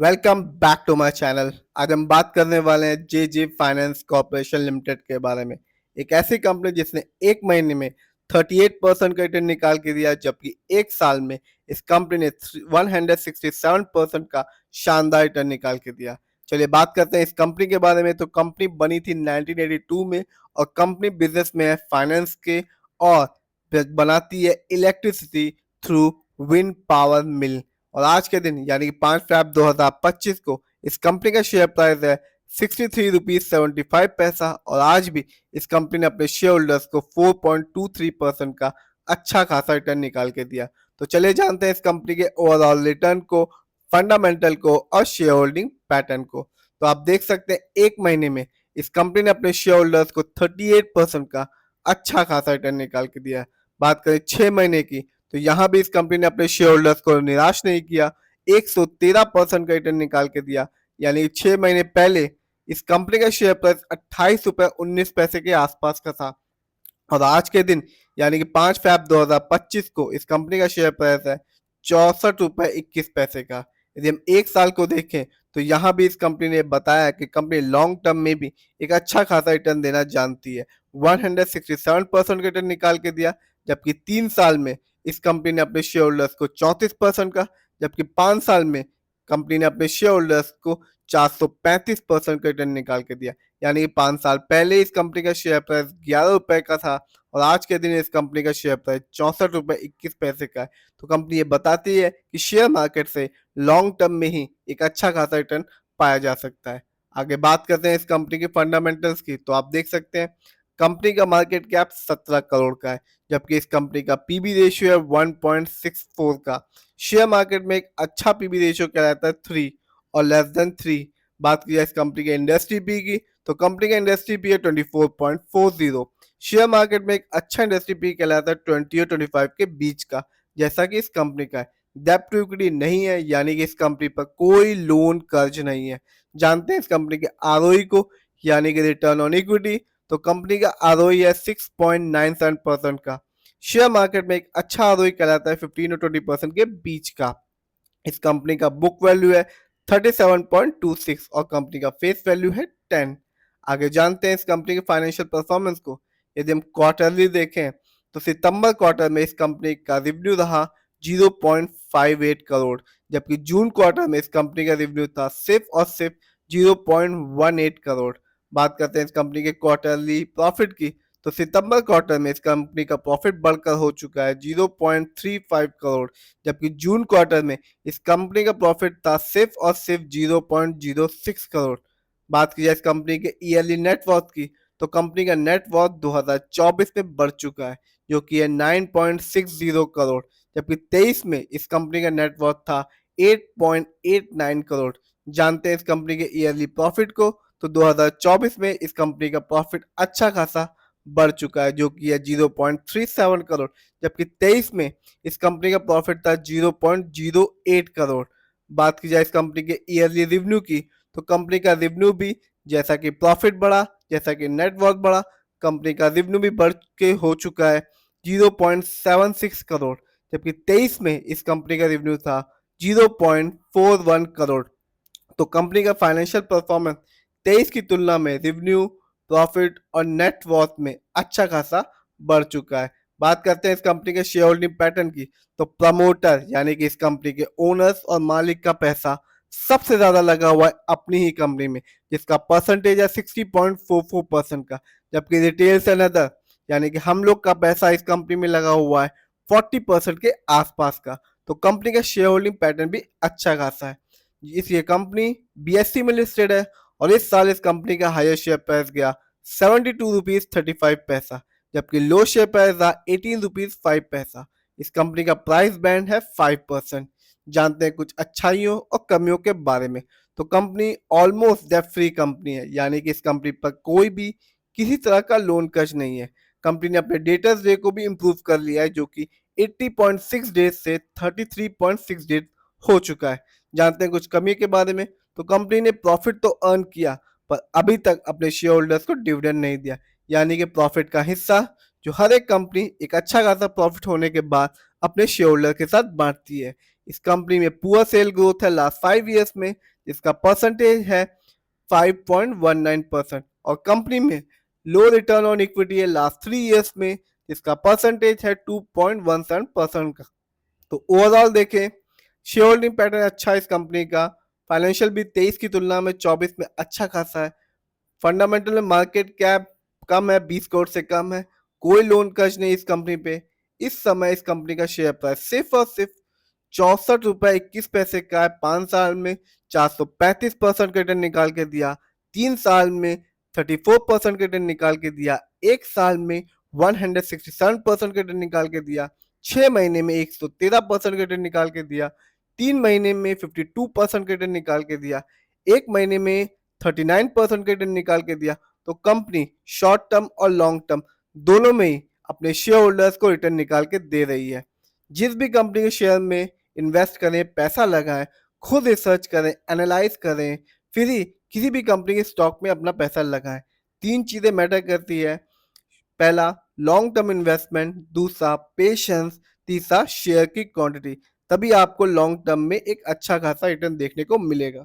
Welcome back to my channel. आज हम बात करने वाले हैं J J Finance Corporation Limited के बारे में। एक ऐसी कंपनी जिसने एक महीने में 38% का रिटर्न निकाल के दिया, जबकि एक साल में इस कंपनी ने 167% का शानदार रिटर्न निकाल के दिया। चलिए बात करते हैं इस कंपनी के बारे में। तो कंपनी बनी थी 1982 में और कंपनी बिजनेस में है फाइनेंस के और बनाती है इलेक्ट्रिसिटी थ्रू विंड पावर मिल। और आज के दिन यानी कि 5 फरवरी 2025 को इस कंपनी का शेयर प्राइस है 63 रुपीज 75 पैसा। और आज भी इस कंपनी ने अपने शेयर होल्डर्स को 4.23% का अच्छा खासा रिटर्न निकाल के दिया। तो चलिए जानते हैं इस कंपनी के ओवरऑल रिटर्न को, फंडामेंटल को और शेयर होल्डिंग पैटर्न को। तो आप देख सकते हैं एक महीने में इस कंपनी ने अपने शेयर होल्डर्स को 38% का अच्छा खासा रिटर्न निकाल के दिया। बात करें 6 महीने की, तो यहाँ भी इस कंपनी ने अपने शेयर होल्डर्स को निराश नहीं किया, 113% का रिटर्न निकाल के दिया। यानी 6 महीने पहले इस कंपनी का शेयर प्राइस 28 रुपये 19 पैसे के आसपास का था और आज के दिन यानी कि 5 फरवरी 2025 को इस कंपनी का शेयर प्राइस है 64 रुपये 21 पैसे का। यदि हम एक साल को देखें तो यहाँ भी इस कंपनी ने बताया कि कंपनी लॉन्ग टर्म में भी एक अच्छा खासा रिटर्न देना जानती है। 167% का रिटर्न निकाल के दिया, जबकि 3 साल में इस कंपनी ने अपने शेयर होल्डर्स को 34% का, जबकि 5 साल में कंपनी ने अपने शेयर होल्डर्स को 435% का रिटर्न निकाल के दिया। यानी 5 साल पहले इस कंपनी का शेयर प्राइस 11 रुपए का था और आज के दिन इस कंपनी का शेयर प्राइस 64 रुपये 21 पैसे का है। तो कंपनी ये बताती है कि शेयर मार्केट से लॉन्ग टर्म में ही एक अच्छा खासा रिटर्न पाया जा सकता है। आगे बात करते हैं इस कंपनी के फंडामेंटल्स की। तो आप देख सकते हैं कंपनी का मार्केट कैप 17 करोड़ का है, जबकि इस कंपनी का पीबी रेशियो है 1.64 का। शेयर मार्केट में एक अच्छा पीबी रेशियो कहलाता है 3 और लेस देन 3। बात की जाए इस कंपनी के इंडस्ट्री पी की, तो कंपनी का इंडस्ट्री पी है 24.40। शेयर मार्केट में एक अच्छा इंडस्ट्री पी कहलाता है 20 और 25 के बीच का, जैसा कि इस कंपनी का है। डेब्ट टू इक्विटी नहीं है, यानी कि इस कंपनी पर कोई लोन कर्ज नहीं है। जानते हैं इस कंपनी के आरओई को, यानी कि रिटर्न ऑन इक्विटी। तो कंपनी का आरओई है 6.97% का। शेयर मार्केट में एक अच्छा आरओई कहलाता है 15 और 20% के बीच का। इस कंपनी का बुक वैल्यू है 37.26 और कंपनी का फेस वैल्यू है 10। आगे जानते हैं इस कंपनी के फाइनेंशियल परफॉर्मेंस को। यदि हम क्वार्टरली देखें तो सितंबर क्वार्टर में इस कंपनी का रिवेन्यू रहा 0.58 करोड़, जबकि जून क्वार्टर में इस कंपनी का रिवेन्यू था सिर्फ और सिर्फ 0.18 करोड़। बात करते हैं इस कंपनी के क्वार्टरली प्रॉफिट की, तो सितंबर क्वार्टर में इस कंपनी का प्रॉफिट बढ़कर हो चुका है 0.35 करोड़, जबकि जून क्वार्टर में इस कंपनी का प्रॉफिट था सिर्फ और सिर्फ 0.06 करोड़। बात की जाए इस कंपनी के ईयरली नेटवर्थ की, तो कंपनी का नेटवर्थ 2024 में बढ़ चुका है, जो कि है 9.60 करोड़, जबकि 23 में इस कंपनी का नेटवर्थ था 8.89 करोड़। जानते हैं इस कंपनी के ईयरली प्रॉफिट को, तो 2024 में इस कंपनी का प्रॉफिट अच्छा खासा बढ़ चुका है, जो कि है 0.37 करोड़, जबकि 23 में इस कंपनी का प्रॉफिट था 0.08 करोड़। बात की जाए इस कंपनी के ईयरली रिवेन्यू की, तो कंपनी का रिवेन्यू भी जैसा कि प्रॉफिट बढ़ा, जैसा कि नेटवर्थ बढ़ा, कंपनी का रिवेन्यू भी बढ़ के हो चुका है 0.76 करोड़, जबकि 23 में इस कंपनी का रिवेन्यू था 0.41 करोड़। तो कंपनी का फाइनेंशियल परफॉर्मेंस 23 की तुलना में रिवेन्यू, प्रॉफिट और नेटवर्थ में अच्छा खासा बढ़ चुका है। बात करते हैं इस कंपनी के शेयर होल्डिंग पैटर्न की, तो प्रमोटर यानी कि इस कंपनी के ओनर्स और मालिक का पैसा सबसे ज्यादा लगा हुआ है अपनी ही कंपनी में, जिसका परसेंटेज है 60.44% का, जबकि रिटेल्स एंड अदर यानी कि हम लोग का पैसा इस कंपनी में लगा हुआ है 40% के आसपास का। तो कंपनी का शेयर होल्डिंग पैटर्न भी अच्छा खासा है। इस ये कंपनी बीएससी में लिस्टेड है और इस साल इस कंपनी का हायर शेयर प्राइस गया 72 रुपीज 35 पैसा, जबकि लो शेयर प्राइस रहा 18 रुपीज 5 पैसा। इस कंपनी का प्राइस बैंड है 5%। जानते हैं कुछ अच्छाइयों और कमियों के बारे में। तो company almost debt free company है, यानी कि इस कंपनी पर कोई भी किसी तरह का लोन कर्ज नहीं है। कंपनी ने अपने डेटर्स डे को भी इम्प्रूव कर लिया है, जो कि 80.6 डेज से 33.6 डेज हो चुका है। जानते हैं कुछ कमी के बारे में। तो कंपनी ने प्रॉफिट तो अर्न किया, पर अभी तक अपने शेयर होल्डर्स को डिविडेंड नहीं दिया, यानी कि प्रॉफिट का हिस्सा जो हर एक कंपनी एक अच्छा खासा प्रॉफिट होने के बाद अपने शेयर होल्डर के साथ बांटती है। इस कंपनी में पुअर सेल ग्रोथ है लास्ट 5 ईयर्स में, जिसका परसेंटेज है 5.19%, और कंपनी में लो रिटर्न ऑन इक्विटी है लास्ट 3 ईयर्स में, जिसका परसेंटेज है 2.17% का। तो ओवरऑल देखें, शेयर होल्डिंग पैटर्न अच्छा है इस कंपनी का। फाइनेंशियल भी 23 की तुलना में 24 में अच्छा खासा है। फंडामेंटल में मार्केट कैप कम है, 20 करोड़ से कम है। कोई लोन कर्ज नहीं इस कंपनी पे। इस समय इस कंपनी का शेयर प्राइस सिर्फ और सिर्फ 64 रुपए 21 पैसे का है। 5 साल में 435% का रिटर्न निकाल के दिया, 3 साल में 34% का रिटर्न निकाल के दिया, 1 साल में 167% का रिटर्न निकाल के दिया, 6 महीने में 113% का रिटर्न निकाल के दिया, 3 महीने में 52% का रिटर्न निकाल के दिया, 1 महीने में 39% का रिटर्न निकाल के दिया। तो कंपनी शॉर्ट टर्म और लॉन्ग टर्म दोनों में ही अपने शेयर होल्डर्स को रिटर्न निकाल के दे रही है। जिस भी कंपनी के शेयर में इन्वेस्ट करें, पैसा लगाएं, खुद रिसर्च करें, एनालाइज करें, फिर ही किसी भी कंपनी के स्टॉक में अपना पैसा लगाएं। 3 चीजें मैटर करती है। पहला लॉन्ग टर्म इन्वेस्टमेंट, दूसरा पेशेंस, तीसरा शेयर की क्वांटिटी। तभी आपको लॉन्ग टर्म में एक अच्छा खासा रिटर्न देखने को मिलेगा।